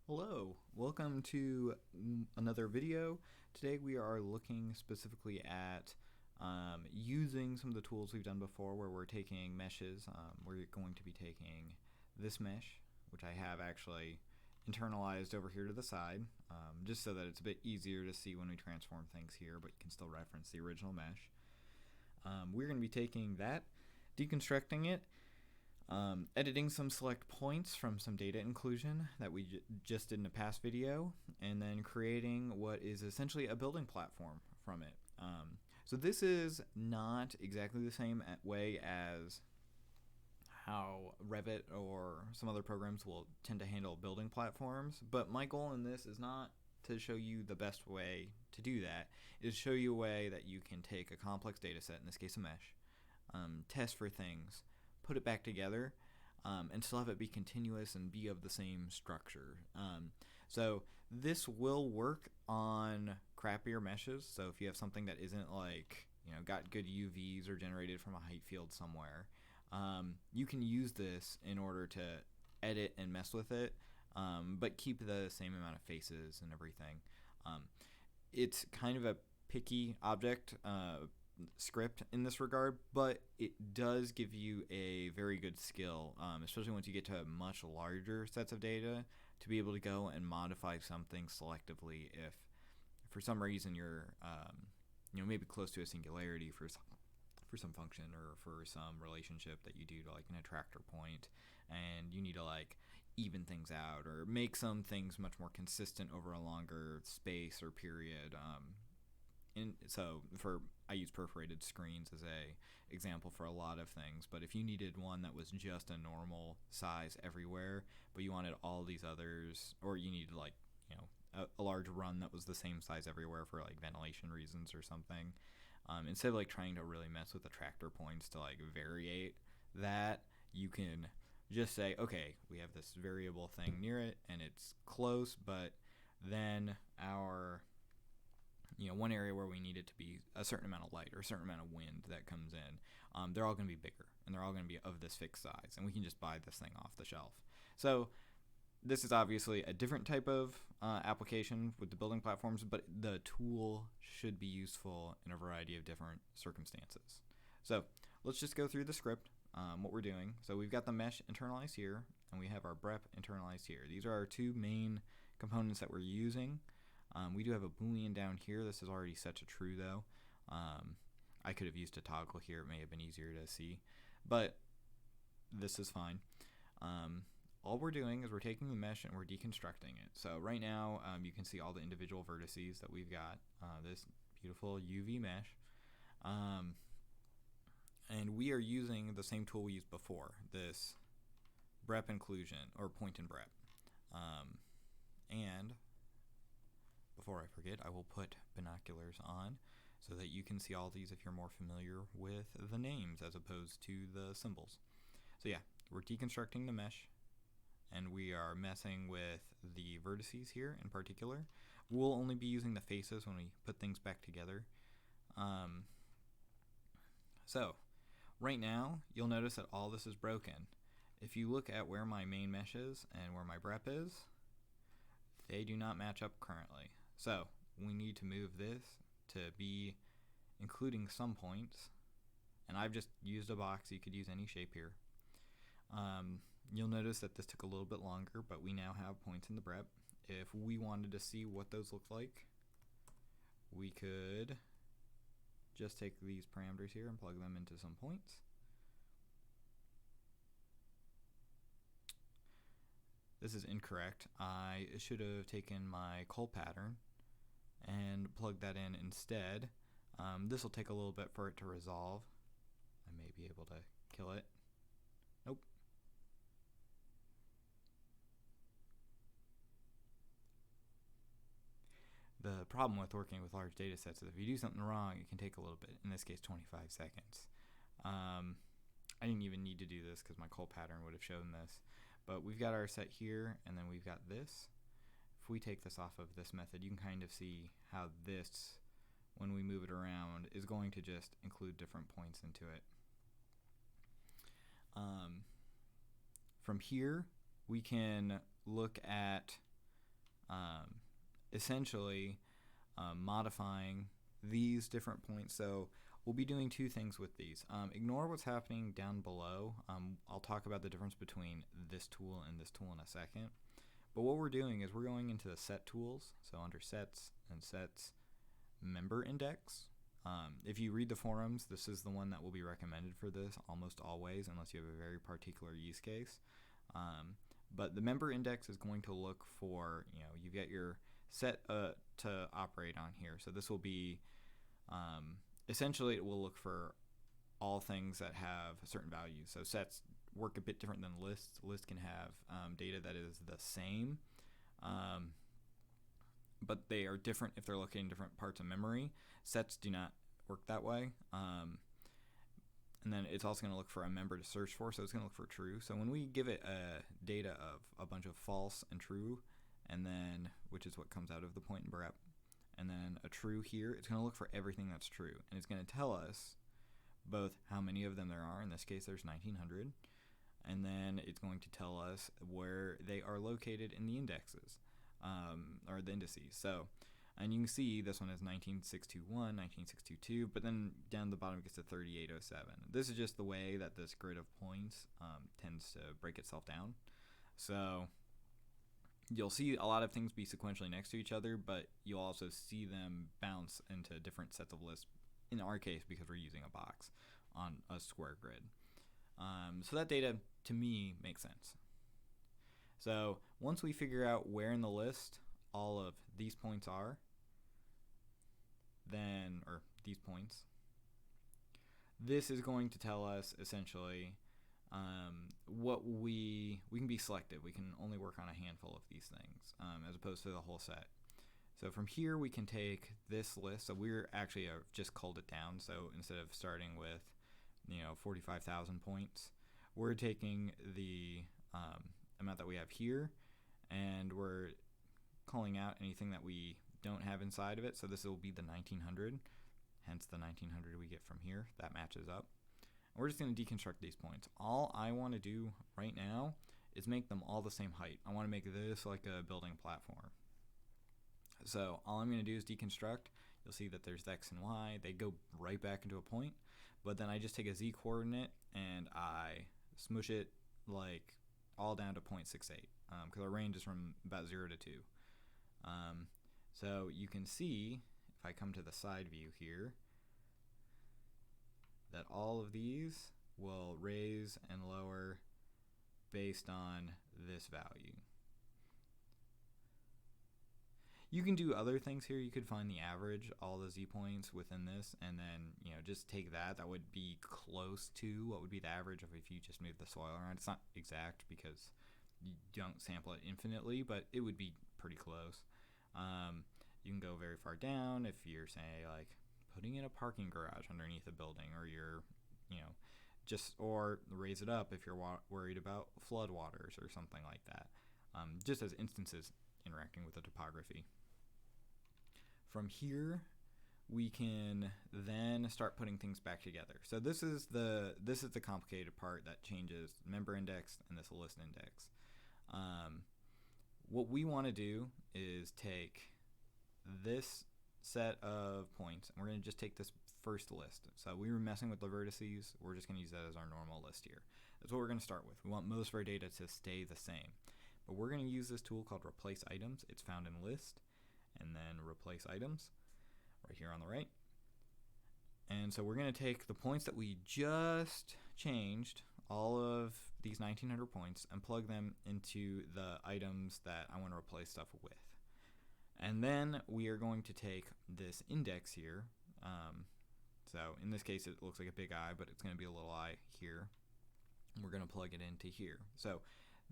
Hello, welcome to another video. Today we are looking specifically at using some of the tools we've done before where we're taking meshes. We're going to be taking this mesh, which I have actually internalized over here to the side, just so that it's a bit easier to see when we transform things here, but you can still reference the original mesh. We're going to be taking that, deconstructing it, editing some select points from some data inclusion that we just did in a past video, and then creating what is essentially a building platform from it. So this is not exactly the same way as how Revit or some other programs will tend to handle building platforms, but my goal in this is not to show you the best way to do that. It is to show you a way that you can take a complex data set, in this case a mesh, test for things, put it back together, and still have it be continuous and be of the same structure. So this will work on crappier meshes. So if you have something that isn't got good UVs or generated from a height field somewhere, you can use this in order to edit and mess with it, but keep the same amount of faces and everything. It's kind of a picky object script in this regard, but it does give you a very good skill, especially once you get to much larger sets of data, to be able to go and modify something selectively if for some reason you're maybe close to a singularity for some function or for some relationship that you do to like an attractor point, and you need to like even things out or make some things much more consistent over a longer space or period. So I use perforated screens as a example for a lot of things, but if you needed one that was just a normal size everywhere, but you wanted all these others, or you needed a large run that was the same size everywhere for like ventilation reasons or something, instead of like trying to really mess with the tractor points to like variate that, you can just say, okay, we have this variable thing near it and it's close, but then our one area where we need it to be a certain amount of light or a certain amount of wind that comes in, they're all going to be bigger and they're all going to be of this fixed size, and we can just buy this thing off the shelf. So this is obviously a different type of application with the building platforms, but the tool should be useful in a variety of different circumstances. So let's just go through the script, what we're doing. So we've got the mesh internalized here, and we have our brep internalized here. These are our two main components that we're using. We do have a boolean down here. This is already set to true though. I could have used a toggle here. It may have been easier to see, but this is fine. All we're doing is we're taking the mesh and we're deconstructing it. So right now you can see all the individual vertices that we've got, this beautiful UV mesh. And we are using the same tool we used before, this brep inclusion, or point and brep. And before I forget, I will put binoculars on so that you can see all these if you're more familiar with the names as opposed to the symbols. So yeah, we're deconstructing the mesh, and we are messing with the vertices here in particular. We'll only be using the faces when we put things back together. So right now, you'll notice that all this is broken. If you look at where my main mesh is and where my brep is, they do not match up currently. So we need to move this to be including some points, and I've just used a box. You could use any shape here. You'll notice that this took a little bit longer, but we now have points in the brep. If we wanted to see what those look like, we could just take these parameters here and plug them into some points. This is incorrect. I should have taken my cull pattern and plugged that in instead. This will take a little bit for it to resolve. I may be able to kill it. Nope. The problem with working with large data sets is if you do something wrong, it can take a little bit, in this case 25 seconds. I didn't even need to do this because my cull pattern would have shown this. But we've got our set here, and then we've got this. If we take this off of this method, you can kind of see how this, when we move it around, is going to just include different points into it. From here, we can look at essentially modifying these different points. So we'll be doing two things with these. Ignore what's happening down below. I'll talk about the difference between this tool and this tool in a second. But what we're doing is we're going into the set tools. So under sets and sets, member index. If you read the forums, this is the one that will be recommended for this almost always, unless you have a very particular use case. But the member index is going to look for, you get your set to operate on here. So this will be, essentially it will look for all things that have certain values. So sets work a bit different than lists. Lists can have data that is the same, but they are different if they're located in different parts of memory. Sets do not work that way. And then it's also going to look for a member to search for, so it's going to look for true. So when we give it a data of a bunch of false and true, and then, which is what comes out of the point and brep, and then a true here, it's going to look for everything that's true. And it's going to tell us both how many of them there are. In this case, there's 1900. And then it's going to tell us where they are located in the indexes, or the indices. So, and you can see this one is 19621, 19622, but then down the bottom it gets to 3807. This is just the way that this grid of points tends to break itself down. So you'll see a lot of things be sequentially next to each other, but you'll also see them bounce into different sets of lists, in our case because we're using a box on a square grid. So that data, to me, makes sense. So once we figure out where in the list all of these points are, then, or these points, this is going to tell us essentially what we can be selective. We can only work on a handful of these things as opposed to the whole set. So from here we can take this list. So we're actually just culled it down. So instead of starting with 45,000 points, we're taking the amount that we have here, and we're calling out anything that we don't have inside of it. So this will be the 1900, hence the 1900 we get from here. That matches up. And we're just going to deconstruct these points. All I want to do right now is make them all the same height. I want to make this like a building platform. So all I'm going to do is deconstruct. You'll see that there's X and Y. They go right back into a point. But then I just take a Z coordinate and I smush it like all down to 0.68 because our range is from about 0 to 2. So you can see, if I come to the side view here, that all of these will raise and lower based on this value. You can do other things here. You could find the average, all the Z points within this, and then just take that. That would be close to what would be the average of if you just move the soil around. It's not exact because you don't sample it infinitely, but it would be pretty close. You can go very far down if you're, say, like putting in a parking garage underneath a building, or you're, or raise it up if you're worried about flood waters or something like that. Just as instances interacting with the topography. From here, we can then start putting things back together. So this is the complicated part that changes member index and this list index. What we want to do is take this set of points, and we're going to just take this first list. So we were messing with the vertices. We're just going to use that as our normal list here. That's what we're going to start with. We want most of our data to stay the same. But we're going to use this tool called replace items. It's found in list, and then replace items right here on the right. And so we're going to take the points that we just changed, all of these 1900 points, and plug them into the items that I want to replace stuff with. And then we are going to take this index here. So in this case, it looks like a big I, but it's going to be a little I here. And we're going to plug it into here. So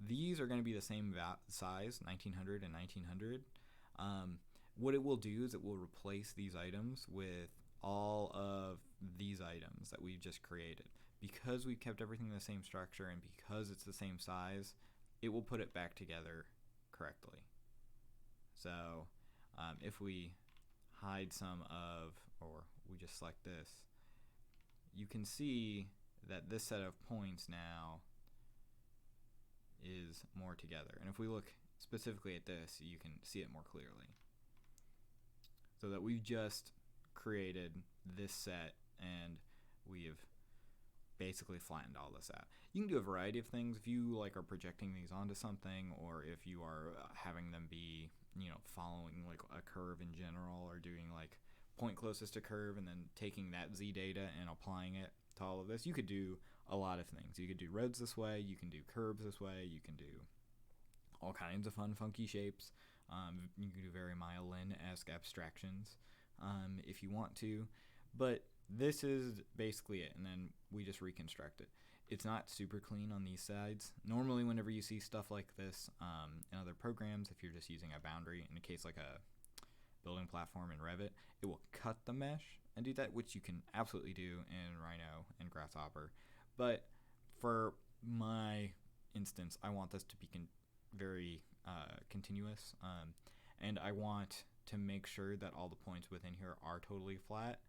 these are going to be the same size, 1900 and 1900. What it will do is it will replace these items with all of these items that we've just created. Because we've kept everything the same structure and because it's the same size, it will put it back together correctly. So if we hide some of, or we just select this, you can see that this set of points now is more together. And if we look specifically at this, you can see it more clearly. So that we've just created this set and we have basically flattened all this out. You can do a variety of things if you like are projecting these onto something, or if you are having them be, following like a curve in general, or doing like point closest to curve and then taking that z data and applying it to all of this. You could do a lot of things. You could do roads this way, you can do curves this way, you can do all kinds of fun funky shapes. You can do very Myelin-esque abstractions if you want to, but this is basically it, and then we just reconstruct it. It's not super clean on these sides. Normally whenever you see stuff like this in other programs, if you're just using a boundary, in a case like a building platform in Revit, it will cut the mesh and do that, which you can absolutely do in Rhino and Grasshopper. But for my instance, I want this to be very continuous, and I want to make sure that all the points within here are totally flat.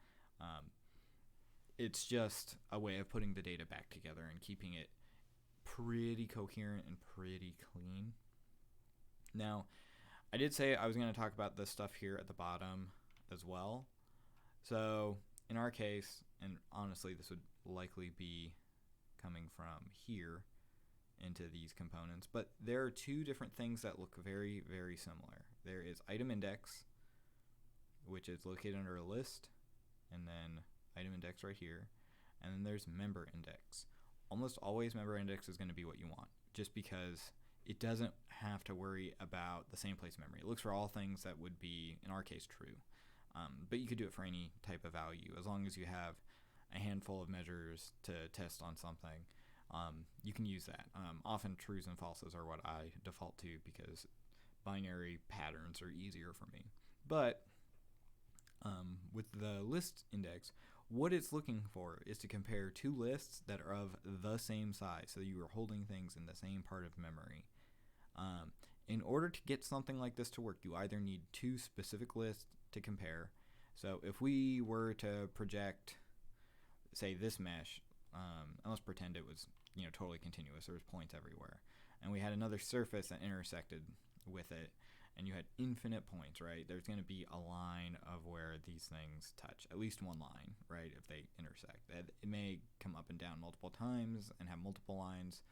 It's just a way of putting the data back together and keeping it pretty coherent and pretty clean. Now, I did say I was going to talk about this stuff here at the bottom as well. So in our case, and honestly this would likely be coming from here into these components, but there are two different things that look very, very similar. There is item index, which is located under a list, and then item index right here, and then there's member index. Almost always member index is going to be what you want, just because it doesn't have to worry about the same place memory. It looks for all things that would be, in our case, true. But you could do it for any type of value, as long as you have a handful of measures to test on something. You can use that. Often trues and falses are what I default to because binary patterns are easier for me. But with the list index, what it's looking for is to compare two lists that are of the same size, so you are holding things in the same part of memory. In order to get something like this to work, you either need two specific lists to compare. So if we were to project, say, this mesh, and let's pretend it was totally continuous, there was points everywhere, and we had another surface that intersected with it, and you had infinite points, right? There's going to be a line of where these things touch, at least one line, right, if they intersect. It may come up and down multiple times and have multiple lines,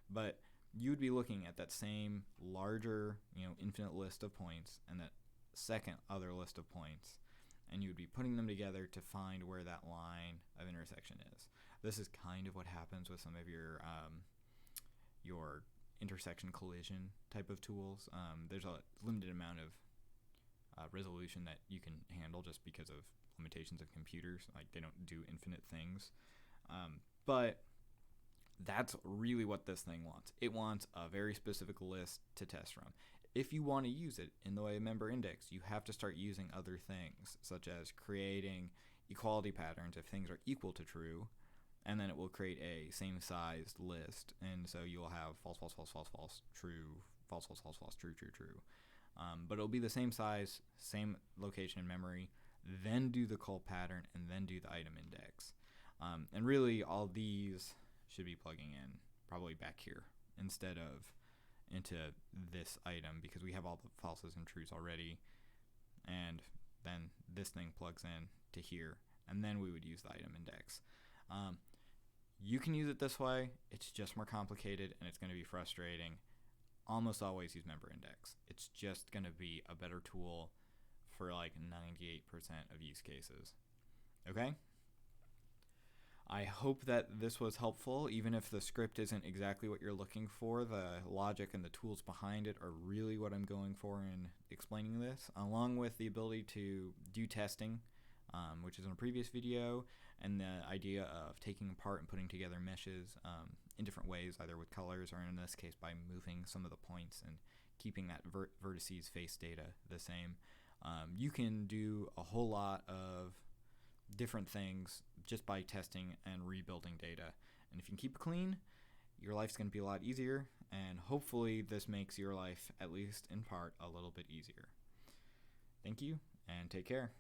but you would be looking at that same larger, infinite list of points and that second other list of points, and you would be putting them together to find where that line of intersection is. This is kind of what happens with some of your intersection collision type of tools. There's a limited amount of resolution that you can handle just because of limitations of computers. Like, they don't do infinite things. But that's really what this thing wants. It wants a very specific list to test from. If you want to use it in the way of member index, you have to start using other things, such as creating equality patterns if things are equal to true, and then it will create a same sized list, and so you'll have false, false, false, false, false, true, false, false, false, false, true, true, true. But it'll be the same size, same location in memory, then do the call pattern, and then do the item index. And really, all these should be plugging in probably back here instead of into this item, because we have all the falses and trues already, and then this thing plugs in to here, and then we would use the item index. You can use it this way. It's just more complicated and it's going to be frustrating. Almost always use member index. It's just going to be a better tool for like 98% of use cases. Okay? I hope that this was helpful. Even if the script isn't exactly what you're looking for, the logic and the tools behind it are really what I'm going for in explaining this, along with the ability to do testing, which is in a previous video, and the idea of taking apart and putting together meshes in different ways, either with colors or in this case by moving some of the points and keeping that vertices face data the same. You can do a whole lot of different things just by testing and rebuilding data. And if you can keep it clean, your life's going to be a lot easier, and hopefully this makes your life, at least in part, a little bit easier. Thank you, and take care.